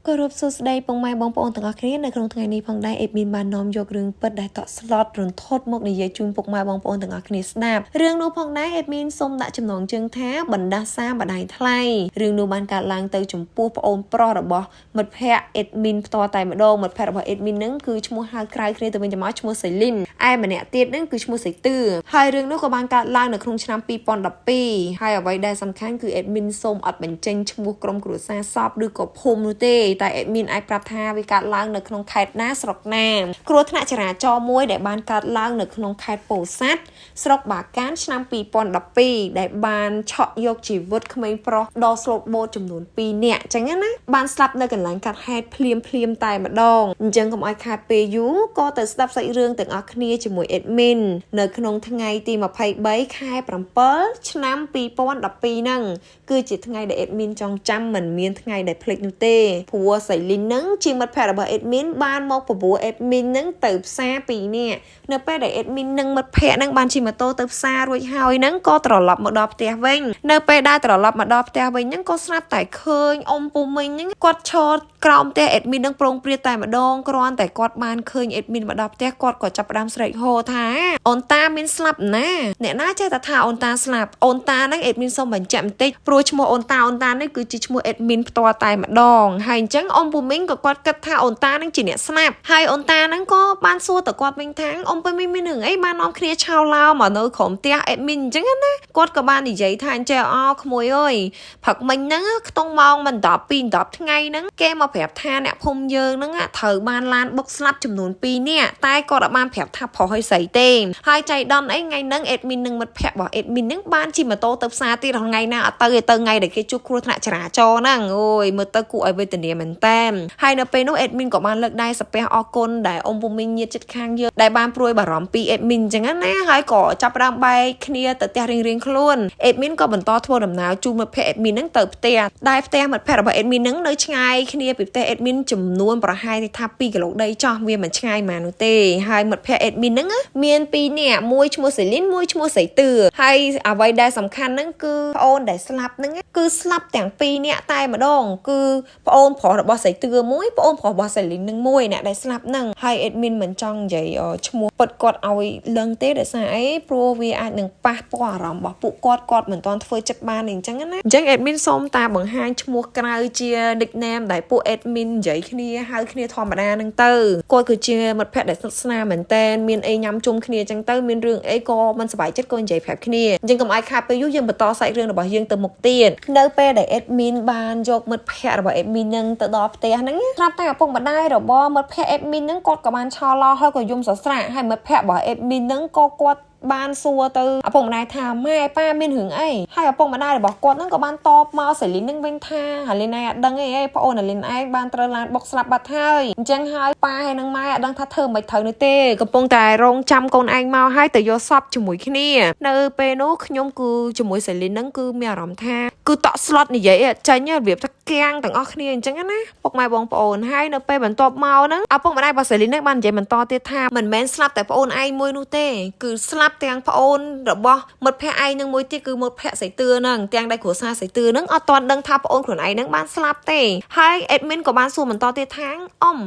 ก็รบสุดได้ปงไม้บองปองต่างกันนี้ในครั้งทั้งนี้พังได้เอ็ดมินบานน้อมยกเรื่องเปิดได้ต่อสล็อตหรือโทษมกในเยจุนปงไม้บองปองต่างกันนี้สนับเรื่องนู้พังได้เอ็ดมินส้มดะจำนองจึงแท้บรรดาซาบันไดไทยเรื่องนู้บานการล้างเตยจุ่มปูปองปลอดบ่หมดแพะเอ็ดมินตัวไตมาดองหมดแพะบ่เอ็ดมินนั่งคือชั่วโมงหาใครเคลียร์ตัวเป็นจมาชั่วโมงใส่ลิ้นไอ้มันเนี่ยเตี้ยนั่งคือชั่วโมงใส่ตื้อให้เรื่องนู้ก็บานการล้างในครั้งชนะปีปอนดับปีให้เอาไว้ได้สำคัญคือเอ็ดมินส้มอัดเป็นเจงชั่วโมงกรมกรุษาซอบดูกับพมนูเต้แต่เอ็ดมินไอปรับท่าวิการล้างในขนมไข่หน้าสลกน้ำครัวธนาจราจอมวยได้บานการล้างในขนมไข่โปซัดสลกบาการชนะปีปอนดับปีได้บานเฉาะยกจีวัดขมิ้นปลอกดอสลกโบจำนวนปีเนี่ยจังงั้นนะบานสลับในกันหลังการแฮดเพลียมตายมาดองจังกับไอคาเปยุก็แต่สลับใส่เรื่องแต่งอัคเนียจมวยเอ็ดมินในขนมทั้งไงตีมาไพ่ใบคายปรำเปิลชนะปีปอนดับปีนั่งคือจิตทั้งไงได้เอ็ดมินจองจำเหมือนเมียนทั้งไงได้เพลกนูเต้ผัวใส่ลิ้นนั่งจิมัดแพร่ระเอ็ดมินบ้านมอกผัวเอ็ดมินนั่งเติบซาปีเนี่ยเนื้อแป้ได้เอ็ดมินนั่งมัดแพร่นั่งบ้านชิมาโตเติบซารวยหอยนั่งก็ตลอดหลับมาดอบเตียเว้งเนื้อแป้ได้ตลอดหลับมาดอบเตียเว้งนั่งก็สลับแต่เคยอมปูมิงนั่งกอดชอดกรอมเตียเอ็ดมินนั่งโปร่งเปรี้ยแต่มาดองกรอนแต่กอดบ้านเคยเอ็ดมินมาดอบเตียกอดกอดจับดำใส่โฮท้าออนตามินสลับนะเนี่ยน่าจะแต่ท่าออนตาสลับออนตานั่งเอ็ดมินส่งบัญจับติโปรชโมออนตานี่คือจิชโมเอ็ดมินตัวตายมาดองให้จังอมปูมิงก็กอดกัดท่าออนตานั่งจีเนี่ยสนับให้ออนตานั่งก็บ้านซัวแต่กอดเป็นทั้งอมไปไม่หนึ่งไอ้บ้านน้องเคลียร์ชาวลาวมาเนอของเตียเอ็ดมินจังงั้นนะกอดกับบ้านดีใจทานเจ้าอ้อขโมยเอ้ยผักมันนั่งต้องมองมันดอบปีนดอบทั้งไงนั่งแกมาแผลท่าเนี่ยพมเยิงนั่งเถอบ้านลานบกสลับจำนวนปีเนี่ยตายกอดบ้านแผลท่าพอให้ใส่เต็มให้ใจดอนไอ้ไงนั่งเอ็ดมินนั่งมันแผลบอกเอ็ดมินนั่งบ้านชิมาโตเติบซาตีทางไงนะเตอไงเด็กแกจุกครัวธนาจราจอนั่งโอ้ยเมื่อตะกูไอเวทเนียมันแต้มให้เนเปโนเอ็ดมินกับบ้านเลิกได้สเปรย์ออกลได้อมบุมินเยียดจัดข้างเยอะได้บ้านปรวยบารอมปีเอ็ดมินจังงั้นนะให้ก่อจับรำใบเคลียแต่เตียเรียงคล้วนเอ็ดมินก็บรรทอทั่วดำน้ำจูมาเพเอ็ดมินนั่งเติบเตียได้เตียหมดแพร่ระบาดเอ็ดมินนั่งเนื้อชายเคลียปิดเตเอ็ดมินจำนวนประหารในทับปีกับโลกได้จ่อเวียนเหมือนชายมานุเต้ให้หมดแพร่เอ็ดมินนั่งเมียนปีเนี่ยมวยชมัวใส่ลิ้นมวยชมัวใส่ตือให้เอาไว้ได้สำคัญนั่งคือโอนได้สลับนั่งคือสลับแต่งปีเนี่ยตายมาดองคือโอนพอระบาดใส่ตือมวยโอนพอบาใส่ลิ้นนั่งมวยเนี่ยได้สลับนั่งให้เอ็ดมินเหมือนจังใหญ่ชมัวปดกอดเอาเรื่องเต้ได้ใส่โปรวีอาหนึ่งปะปวารำบอกปุกอดเหมือนตอนเฟยจัดบ้านหนึ่งจังงั้นนะจังเอ็ดมินส้มตาบังหางชมัวกระเจียดิกแนมได้ปูเอ็ดมินใหญ่ขี้เนี่ยให้ขี้เนี่ยทอมบานาหนึ่งเตอร์กอดคือเจียมันแพะได้ศาสนาเหมือนเต้นมีนไอ้ย้ำจุ่มขี้เนี่ยจังเตอร์มีนเรื่องไอ้ก็มันสบายจัดก้นใหญ่แผลขี้เนี่ยจังกับไอ้คาไปยุ่ยังมาต่อใส่เรื่องระบาดยังเติมหมกเตียนเนื้อเป้ได้เอ็ดมินบานยกมันแพะระบาดเอ็ดมินยังต่อดอกเตียนั่งรับแต่กับพวกมาได้ระบาดมันแพะเอ็ดมินนั่งกอดกับมันชาวลาวให้กับยุ่มศาสนาให้มันแพะบอกเอ็ดมินนั่งก็กอดบ้านซัวตืออ่ะพงนายถามแม่ป้าเมียนหึงไอ้ให้อ่ะพงมาได้บอกกดนั่งกับบ้านตอบมาใส่ลิ้นนั่งเป็นท่าหาลิ้นไอ้ดังไอ้พ่อโอนลิ้นไอ้บ้านตระลานบอกสลับบัดไทยจังให้ป้าให้นางไม้ดังทัดเธอไม่เธอเนเต้กับพงแต่รงจำคนไอ้เมาให้แต่โยซับจมูกขี้นี่เนอเปโนขยมกูจมูกใส่ลิ้นนั่งกูมีอารมณ์ท่ากูต่อสล็อตนี่ใหญ่ใจเนี่ยเบียบตะแกงต่างอ้อขี้นี่จังงั้นนะพวกไม้บองพ่อโอนให้เนอเปเหมือนตอบเมานั่งอ่ะพงมาได้บอกใส่ลิ้นนั่งบ้านใหญ่เหมือนต่อเตี้ยท่าเหมือนแมนสลับแต่พ่อโอนไอ้มวยนูเต้คือสลับแต่งพ่อโอนระบหมดแพะไอ้นึงมวยที่คือหมดแพะใส่เตือนั่งเตียงได้ขัวซาใส่เตือนั่งเอาตอนดังทับโอนขวนไอ้นั่งบ้านสลับเต้ให้เอ็ดมินกับบ้านสู้เหมือนต่อเตี้ยทางอ้อม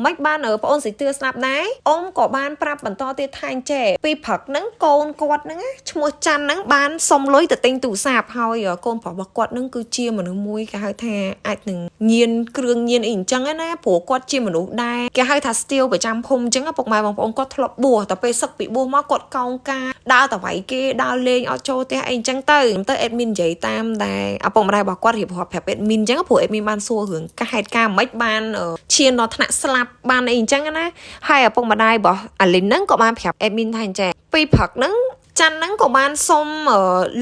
ไม่บ้านโอนใส่เตือสลับไหนอ้อมกับบ้านปรับเหมือนต่อเตี้ยทางเจ็บปีผักนั่งโกนกอดนั่งชัวจันนั่งบ้านสมลอยแต่ติงตู่สาบเฮาอย่าโกนผักบักกอดนั่งคือเชี่ยเหมือนมวยแกให้แทไอ้หนึ่งเยียนเครื่องเยียนอิ่งจังนะผัวกอดเชี่ยเหมือนได้แกให้ทัสเตียวไปจำพมจังปกไม้บางองก็ทลบบัวแต่ไปสักปีบัวมากดกองกาดาวแต่ไหวเกดาวเลงเอาโชว์เตะไอ้จังเตอร์เอ็ดมินใหญ่ตามได้เอาปมอะไรบอกว่าหิบหอบแผลเอ็ดมินจังก็ผัวเอ็ดมินบ้านซัวหึงก็ให้การไม่บ้านเชียร์นอถนัดสลับบ้านไอ้จังนะให้เอาปมมาได้บอกลินนั่งก็บ้านแผลเอ็ดมินทางแจปีผักนั่งจันนั่งกับบ้านส้ม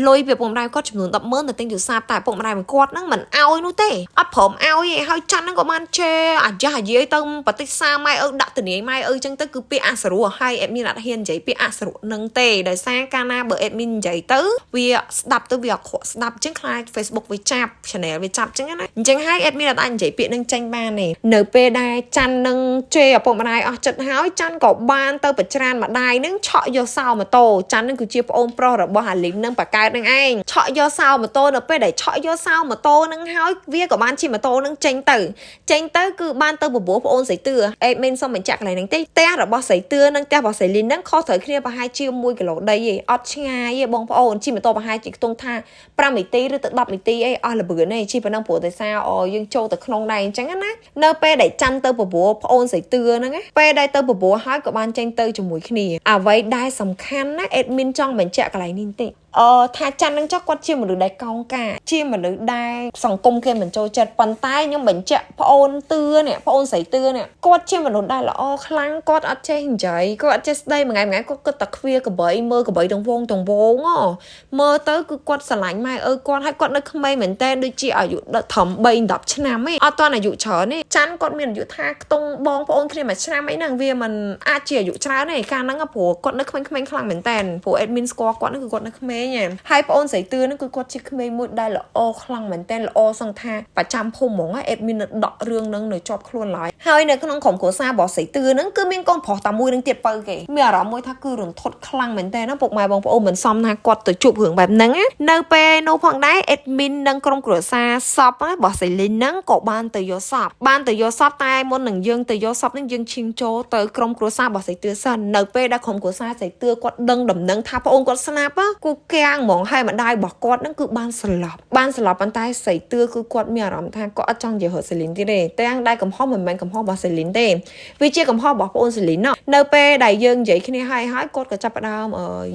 ลอยแบบปมได้ก็จำนวนตับเมื่อแต่ติงอยู่ซาแต่ปมได้มันกอดนั่งเหมือนเอาไอ้นู้เต้ผมเอาไอ้ให้จันนั่งกับบ้านเชอาจจะหายเยอะตึมปฏิซาไม่ดักตัวนี้ไม่จังเตอคือปีอาสรุให้เอ็ดมินอัดเฮียนใจปีอาสรุนั่งเต้ได้สร้างการนาเบอร์เอ็ดมินใจเตอวิดับตัววิขวดดับจังคลาย Facebook วิจับชาแนลวิจับจังนะจังให้เอ็ดมินอัดใจปีนั่งจังบ้านนี่เนอเปได้จันนั่งเชปมได้จัดหายจันกับบ้านเตอปัจจานมาได้นั่งเฉาะโยเศร้ามาโตจันนั่ง គឺជាប្អូនប្រុសរបស់អាលីននឹងបកើតនឹងឯងឆក់យកសោម៉ូតូនៅពេលដែលឆក់យកសោម៉ូតូនឹងហើយវាក៏បានជិះម៉ូតូនឹងចេញទៅគឺបានទៅបបួលប្អូនស្រីទឿអេដមីនសុំបញ្ជាក់កន្លែងហ្នឹងទេផ្ទះរបស់ស្រីទឿនិងផ្ទះរបស់ស្រីលីនហ្នឹងខុសត្រូវគ្នាប្រហែលជា1គីឡូដីឯងអត់ឆ្ងាយទេបងប្អូនជិះម៉ូតូប្រហែលជាខ្ទង់ថា5នាទីឬទៅ10នាទីអីអស់លបឿនឯងជិះប៉ុណ្ណឹងព្រោះតែសារយើងចូលទៅក្នុងដែរអញ្ចឹងណានៅពេលដែលចាន់ទៅបបួលប្អូនស្រីទឿហ្នឹងពេលដែលទៅបបួលហើយក៏បានចេញទៅជាមួយគ្នាអ្វីដែលសំខាន់ណាអេដមីនចង់បញ្ជាក់កន្លែងនេះទេថាច័ន្ទនឹងចុះគាត់ជាមនុស្សដែលកោងការជាមនុស្សដែលសង្គមគេមិនចូលចិត្តប៉ុន្តែខ្ញុំបញ្ជាក់ប្អូនទឿនេះប្អូនស្រីទឿនេះគាត់ជាមនុស្សដែលល្អខ្លាំងគាត់អត់ចេះនិយាយគាត់អត់ចេះស្ដីមួយថ្ងៃគាត់គិតតែខ្វៀកបីមើលកបីតងវងមើលទៅគឺគាត់ស្រឡាញ់ម៉ែគាត់ហើយគាត់នៅក្មេងមែនតើដូចជាអាយុត្រឹម3-10ឆ្នាំឯងអត់ទាន់អាយុច្រើនទេច័ន្ទគាត់មានអាយុថាខ្ទង់បងប្អូនគ្នាមួយឆ្នាំអីហ្នឹងវាមិនអាចជាអាយុច្រើនទេកាលហ្នឹងព្រោះគាត់នៅក្មេងខ្លាំងមែនតើព្រោះអេដមីនស្គាល់គាត់ហ្នឹងគឺគាត់នៅក្មេងហើយប្អូនស្រីទឿហ្នឹងគឺគាត់ជាក្មេងមួយដែលល្អខ្លាំងមែនតើល្អសឹងថាប្រចាំភូមិហ្មងអេដមីននៅដករឿងហ្នឹងនៅជាប់ខ្លួនឡើយហើយនៅក្នុងក្រុមគ្រួសាររបស់ស្រីទឿហ្នឹងគឺមានកូនប្រុសតែមួយនឹងទៀតបើគេមានអារម្មណ៍មួយថាគឺរន្ធត់ខ្លាំងមែនតើណាពុកម៉ែបងប្អូនមិនសមថាគាត់ទៅជួបរឿងបែបហ្នឹងនៅពេលនោះផងដែរអេដមីននិងក្រុមគ្រួសារសពរបស់ស្រីលីនហ្នឹងក៏បានទៅយកសពតែមុននឹងយើងទៅយកសពហ្នឹងយើងឈានចូលទៅក្រុមគ្រួសាររបស់ស្រីទឿសិននៅពេលដែលក្រុមគ្រួសារស្រីទឿគាត់ដឹងដំណឹងថាប្អូនគាត់ស្លាប់គូកាំងហ្មងហើយម្ដាយរបស់គាត់ហ្នឹងគឺបានស្លាប់ប៉ុន្តែស្រីទឿគឺគាត់មានអារម្មណ៍ថាគាត់អត់ចង់និយាយរកសេលីនទៀតទេទាំងដែលកំហុសមិនមែនកំហុសរបស់សេលីនទេវាជាកំហុសរបស់ប្អូនសេលីននៅពេលដែលយើងនិយាយគ្នាហើយគាត់ក៏ចាប់ផ្ដើម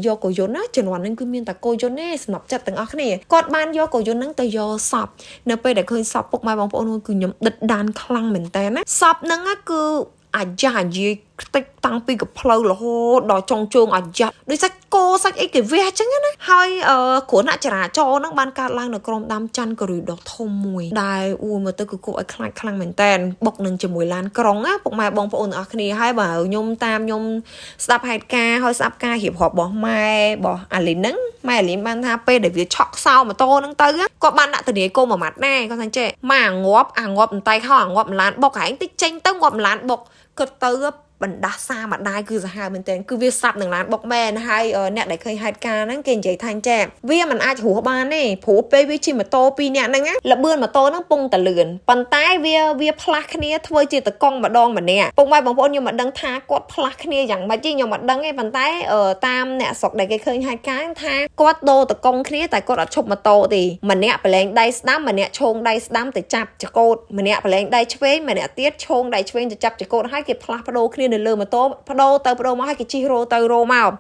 យកកូយុនណាជំនាន់ហ្នឹងគឺមានតែកូយុនទេសំណប់ចិត្តទាំងអស់គ្នាគាត់បានយកកូយុនហ្នឹងទៅយកសពនៅពេលដែលឃើញសពពុកម៉ែបងប្អូនគឺខ្ញុំដិតដានខ្លាំងមែនតើណាសពហ្នឹងគឺអាយ៉ាយាយខ្ទេចតាំងពីកផ្លូវរហូតដល់ចុងជើងអាយ៉ាដូចសាច់គោសាច់អីគេវះអញ្ចឹងណាហើយគ្រោះថ្នាក់ចរាចរណ៍ហ្នឹងបានកើតឡើងនៅក្រោមដាំច័ន្ទកូរីដកធំមួយដែលមើលទៅគឺគួរឲ្យខ្លាចខ្លាំងមែនតើបុកនឹងជាមួយឡានក្រុងណាពុកម៉ែបងប្អូនទាំងអស់គ្នាហើយបើខ្ញុំស្ដាប់ហេតុការណ៍ហើយស្ដាប់ការរៀបរាប់របស់ម៉ែរបស់អាលីនហ្នឹងម៉ែអាលីនបានថាពេលដែលវាឆក់ខ្សោម៉ូតូហ្នឹងទៅគាត់បានដាក់ធានាគោមួយម៉ាត់ដែរគាត់ថាចេះម៉ាងាប់បន្តែខោងាប់ម្លានបុកហែងតិចចេញទៅងាប់ម្លានបុកគិតទៅបណ្ដាសាម្ដាយគឺសាហាវមែនទែនគឺវាស្រាប់នឹងឡានបុកមែនហើយអ្នកដែលឃើញហេតុការណ៍ហ្នឹងគេនិយាយថាចាវាមិនអាចរស់បានទេព្រោះពេលវាជិះម៉ូតូ2នាក់ហ្នឹងលបឿនម៉ូតូហ្នឹងពងតលឿនប៉ុន្តែវាផ្លាស់គ្នាធ្វើជាតកង់ម្ដងម្នាក់ពុកម៉ែបងប្អូនខ្ញុំមិនដឹងថាគាត់ផ្លាស់គ្នាយ៉ាងម៉េចទេខ្ញុំមិនដឹងទេប៉ុន្តែតាមអ្នកស្រុកដែលគេឃើញហេតុការណ៍ថាគាត់ដូរតកង់គ្នាតែគាត់អត់ឈប់ម៉ូតូទេម្នាក់ប្រឡែងដៃស្ដាំម្នាក់ឈោងដៃស្ដាំទៅចាប់ចកោតម្នាក់ប្រឡែងដៃឆ្វេងម្នាក់ទៀតឈោងដៃឆ្វេងទៅចាប់ចកោហើយគេផ្លាស់ប្ដូរគ្នានៅលើម៉ូតូបដូរទៅបដូរមកឲ្យគេជិះរោទៅរោមក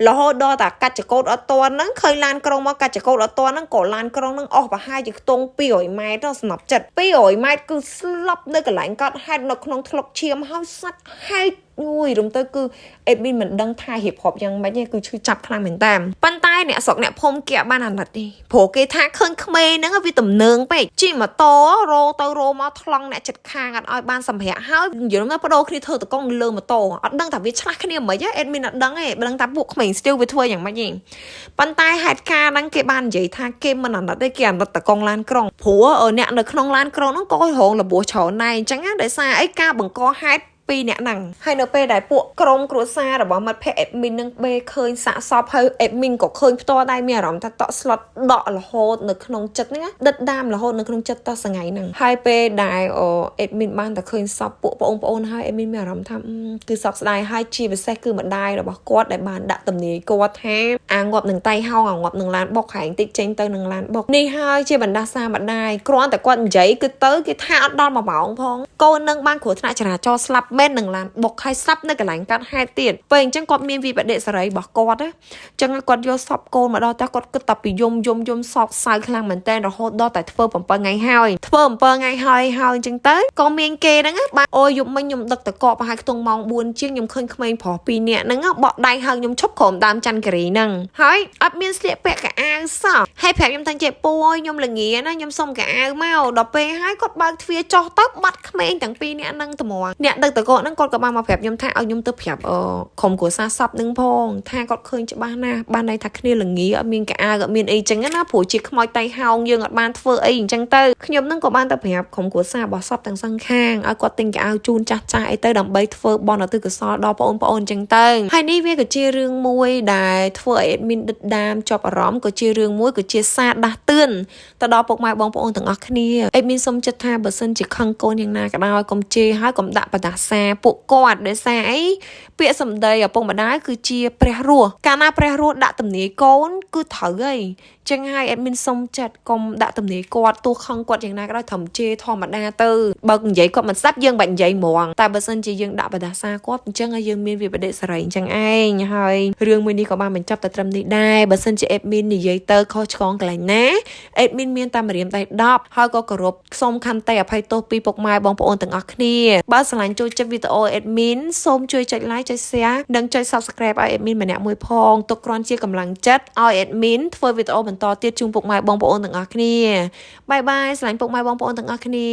រហូតដល់តែកាច់ចកោតអត់ទាន់ហ្នឹងឃើញឡានក្រុងមកកាច់ចកោតអត់ទាន់ហ្នឹងក៏ឡានក្រុងហ្នឹងអស់ប្រហែលជាខ្ទង់200ម៉ែត្រសំណប់ចិត្ត200ម៉ែត្រគឺស្លាប់នៅកន្លែងកត់ហេតុនៅក្នុងថ្លុកឈាមហើយសាច់ហែករំទៅគឺអេមីនមិនដឹងថារៀបរាប់យ៉ាងម៉េចទេគឺឈឺចាប់ខ្លាំងមែនតើប៉ុន្តែអ្នកស្រុកអ្នកភូមិគេបានអាណិតទេព្រោះគេថាឃើញក្មេងហ្នឹងវាទំនើងពេកជិះម៉ូតូរោទៅរោមកថ្លង់អ្នកចិត្តខាងអត់ឲ្យបានសម្ភារៈហើយនិយាយទៅបដូរគ្នាធ្វើតកង់លើម៉ូតូអត់ដឹងថាវាឆ្លាស់គ្នាមិនទេអេមីនអត់ដឹងទេដឹងតែពួកក្មេងស្ទាវវាធ្វើយ៉ាងម៉េចទេប៉ុន្តែហេតុការណ៍ហ្នឹងគេបាននិយាយថាគេមិនអាណិតទេគេអាណិតតកង់ឡានក្រុងព្រោះអ្នកនៅក្នុងឡានក្រុងហ្នឹងក៏រងរបួសច្រើនដែរអញ្ចឹងដោយសារអីការបង្កហេតុពីអ្នកហ្នឹងហើយនៅពេលដែលពួកក្រុមគ្រួសាររបស់មិត្តភ័ក្តិអេមីននឹងបេឃើញសាកសពហើយអេមីនក៏ឃើញផ្ទាល់ដែរមានអារម្មណ៍ថាតក់ស្លុតដករហូតនៅក្នុងចិត្តហ្នឹងដិតដាមរហូតនៅក្នុងចិត្តតសថ្ងៃហ្នឹងហើយពេលដែលអេមីនបានតែឃើញសពពួកបងប្អូនហើយអេមីនមានអារម្មណ៍ថាគឺសោកស្ដាយហើយជាពិសេសគឺម្ដាយរបស់គាត់ដែលបានដាក់ទំនាយគាត់ថាងាប់នឹងតៃហោងងាប់នឹងឡានបុកហែងតិចចេញទៅនឹងឡានបុកនេះហើយជាបណ្ដាសាម្ដាយគ្រាន់តែគាត់និយាយគឺទៅគេថាអត់ដល់1ម៉ោងផងកូននឹងបានគ្រោះថ្នាក់ចរាចរណ៍ស្លាប់មែននឹងឡានបុកហើយស្លាប់នៅកន្លែងកាត់ហេតុទៀតពេលអញ្ចឹងគាត់មានវិបដិសេរីរបស់គាត់ណាអញ្ចឹងគាត់យកសពកូនមកដល់តែគាត់គិតតែពីយំសោកសៅខ្លាំងមែនតើរហូតដល់តែធ្វើ7ថ្ងៃហើយអញ្ចឹងទៅក៏មានគេហ្នឹងបាទអូយប់មិញខ្ញុំដឹកតកប្រហែលខ្ទង់ម៉ោង4ជាងខ្ញុំឃើញក្មេងប្រុស2នាក់ហ្នឹងបក់ដៃហើយខ្ញុំឈប់ក្រោមដើមច័ន្ទគិរីហ្នឹងហើយអត់មានស្លៀកពាក់កៅអៅសោះហើយប្រាប់ខ្ញុំថាចេះពូខ្ញុំល្ងាណាខ្ញុំសុំកៅអៅមកដល់ពេលហើយគាត់បើកទ្វារចុះទៅបាត់ក្មេងទាំង2នាក់ហ្នឹងត្មងអ្នកដឹកត គាត់ហ្នឹងគាត់ក៏បានមកប្រាប់ខ្ញុំថាឲ្យខ្ញុំទៅប្រាប់ក្រុមគ្រួសារសពនឹងផងថាគាត់ឃើញច្បាស់ណាស់បានន័យថាគ្នាល្ងាអត់មានកៅអៅអត់មានអីចឹងណាព្រោះជាខ្មោចតៃហោងយើងអត់បានធ្វើអីអញ្ចឹងទៅខ្ញុំហ្នឹងក៏បានទៅប្រាប់ក្រុមគ្រួសាររបស់សពទាំងសងខាងឲ្យគាត់ទិញកៅអៅជូនចាស់ចាស់អីទៅដើម្បីធ្វើបន់ឧទ្ទិសកុសលដល់បងប្អូនអញ្ចឹងទៅហើយនេះវាក៏ជារឿងមួយដែលធ្វើឲ្យ admin ដិតដាមជាប់អារម្មណ៍ក៏ជារឿងមួយក៏ជាសារដាស់តឿនទៅដល់ពុកម៉ែបងប្អូនទាំងអស់គ្នា admin សូមចិត្តថាបើសិនជាខឹងកូនយ៉ាងណាក៏ដោយកុំជេរហើយកុំដាក់បដាសាពួកគាត់ដោយសារអីពាក្យសម្ដីឪពុកម្ដាយគឺជាព្រះរស់កាលណាព្រះរស់ដាក់ទំនាយកូនគឺត្រូវហើយចឹងហើយ admin សុំចិត្តកុំដាក់ទំនាយគាត់ទោះខឹងគាត់យ៉ាងណាក៏ដោយត្រឹមជេរធម្មតាទៅបើនិយាយគាត់មិនស្ដាប់យើងបាច់និយាយហ្មងតែបើសិនជាយើងដាក់បដាសាគាត់អញ្ចឹងហើយយើងមានវាបដិសេរីអញ្ចឹងឯងហើយរឿងមួយនេះក៏បានបញ្ចប់តែត្រឹមនេះដែរបើសិនជា admin និយាយទៅខុសឆ្គងកន្លែងណា admin មានតែម្រាមដៃ10ហើយក៏គោរពសូមខន្តីអភ័យទោសពីពុកម៉ែបងប្អូនទាំងអស់គ្នាបើស្រឡាញ់ចូលចិត្តវីដេអូ admin សូមជួយចុច like ចុច share និងចុច subscribe ឲ្យ admin ម្នាក់មួយផងទុកគ្រាន់ជាកម្លាំងចិត្តឲ្យ admin ធ្វើវីដេអូបន្តទៀតជូនពុកម៉ែបងប្អូនទាំងអស់គ្នាបាយបាយស្រឡាញ់ពុកម៉ែបងប្អូនទាំងអស់គ្នា